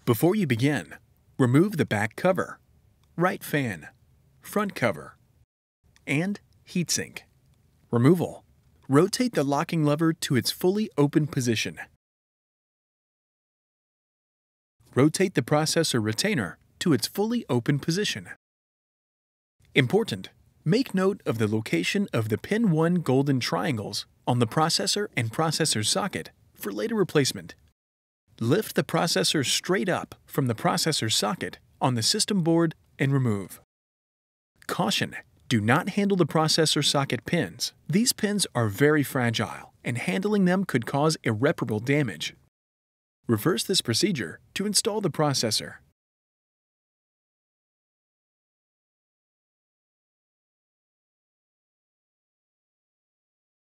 Before you begin, remove the back cover, right fan, front cover, and heatsink. Removal. Rotate the locking lever to its fully open position. Rotate the processor retainer to its fully open position. Important: make note of the location of the pin 1 golden triangles on the processor and processor socket for later replacement. Lift the processor straight up from the processor socket on the system board and remove. Caution: do not handle the processor socket pins. These pins are very fragile, and handling them could cause irreparable damage. Reverse this procedure to install the processor.